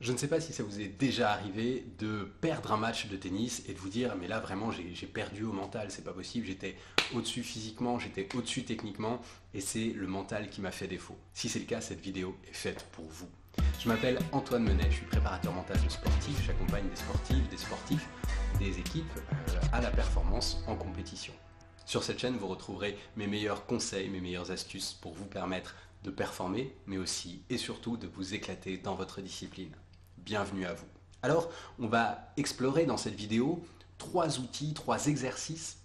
Je ne sais pas si ça vous est déjà arrivé de perdre un match de tennis et de vous dire mais là vraiment j'ai perdu au mental, c'est pas possible, j'étais au-dessus physiquement, j'étais au-dessus techniquement et c'est le mental qui m'a fait défaut. Si c'est le cas, cette vidéo est faite pour vous. Je m'appelle Antoine Menet, je suis préparateur mental de sportifs, j'accompagne des sportifs, des équipes à la performance en compétition. Sur cette chaîne, vous retrouverez mes meilleurs conseils, mes meilleures astuces pour vous permettre de performer, mais aussi et surtout de vous éclater dans votre discipline. Bienvenue à vous. Alors, on va explorer dans cette vidéo 3 outils, 3 exercices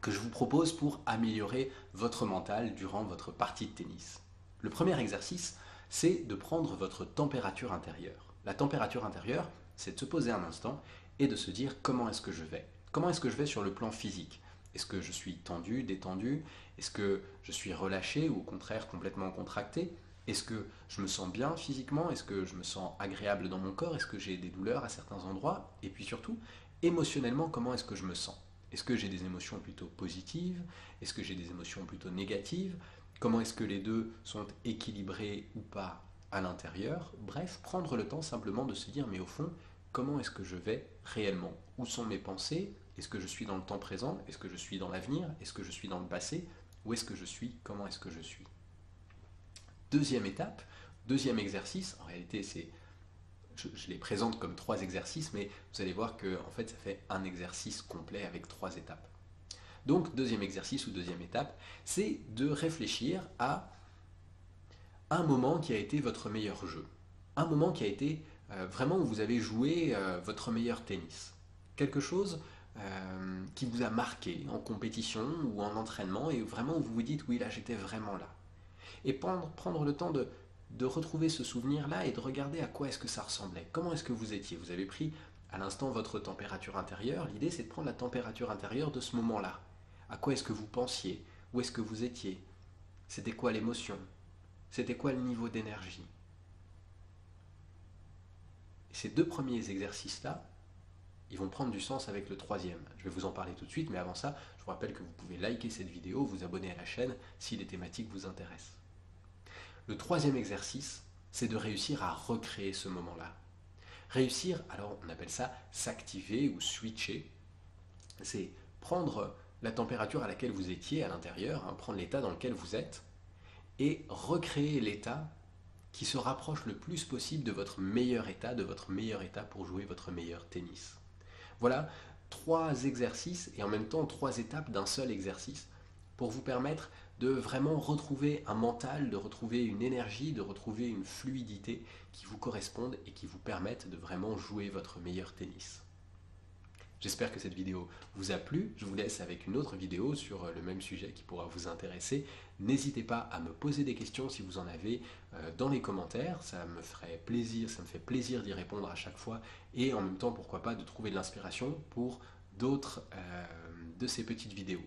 que je vous propose pour améliorer votre mental durant votre partie de tennis. Le premier exercice, c'est de prendre votre température intérieure. La température intérieure, c'est de se poser un instant et de se dire comment est-ce que je vais. Comment est-ce que je vais sur le plan physique? Est-ce que je suis tendu, détendu? Est-ce que je suis relâché ou au contraire complètement contracté? Est-ce que je me sens bien physiquement? Est-ce que je me sens agréable dans mon corps? Est-ce que j'ai des douleurs à certains endroits? Et puis surtout, émotionnellement, comment est-ce que je me sens? Est-ce que j'ai des émotions plutôt positives? Est-ce que j'ai des émotions plutôt négatives? Comment est-ce que les deux sont équilibrés ou pas à l'intérieur? Bref, prendre le temps simplement de se dire mais au fond, comment est-ce que je vais réellement? Où sont mes pensées? Est-ce que je suis dans le temps présent? Est-ce que je suis dans l'avenir? Est-ce que je suis dans le passé? Où est-ce que je suis? Comment est-ce que je suis? Deuxième étape, deuxième exercice, en réalité je les présente comme 3 exercices, mais vous allez voir que en fait ça fait un exercice complet avec 3 étapes. Donc deuxième exercice ou deuxième étape, c'est de réfléchir à un moment qui a été votre meilleur jeu. Un moment qui a été vraiment où vous avez joué votre meilleur tennis. Quelque chose qui vous a marqué en compétition ou en entraînement et vraiment où vous vous dites oui là j'étais vraiment là. Et prendre le temps de retrouver ce souvenir-là et de regarder à quoi est-ce que ça ressemblait. Comment est-ce que vous étiez? Vous avez pris à l'instant votre température intérieure. L'idée c'est de prendre la température intérieure de ce moment-là. À quoi est-ce que vous pensiez? Où est-ce que vous étiez? C'était quoi l'émotion? C'était quoi le niveau d'énergie? Et ces 2 premiers exercices-là, ils vont prendre du sens avec le troisième. Je vais vous en parler tout de suite, mais avant ça, je vous rappelle que vous pouvez liker cette vidéo, vous abonner à la chaîne si les thématiques vous intéressent. Le troisième exercice, c'est de réussir à recréer ce moment-là. Réussir, alors on appelle ça s'activer ou switcher, c'est prendre la température à laquelle vous étiez à l'intérieur, hein, prendre l'état dans lequel vous êtes, et recréer l'état qui se rapproche le plus possible de votre meilleur état pour jouer votre meilleur tennis. Voilà 3 exercices et en même temps 3 étapes d'un seul exercice pour vous permettre de vraiment retrouver un mental, de retrouver une énergie, de retrouver une fluidité qui vous correspondent et qui vous permettent de vraiment jouer votre meilleur tennis. J'espère que cette vidéo vous a plu. Je vous laisse avec une autre vidéo sur le même sujet qui pourra vous intéresser. N'hésitez pas à me poser des questions si vous en avez dans les commentaires. Ça me ferait plaisir, ça me fait plaisir d'y répondre à chaque fois. Et en même temps, pourquoi pas, de trouver de l'inspiration pour d'autres de ces petites vidéos.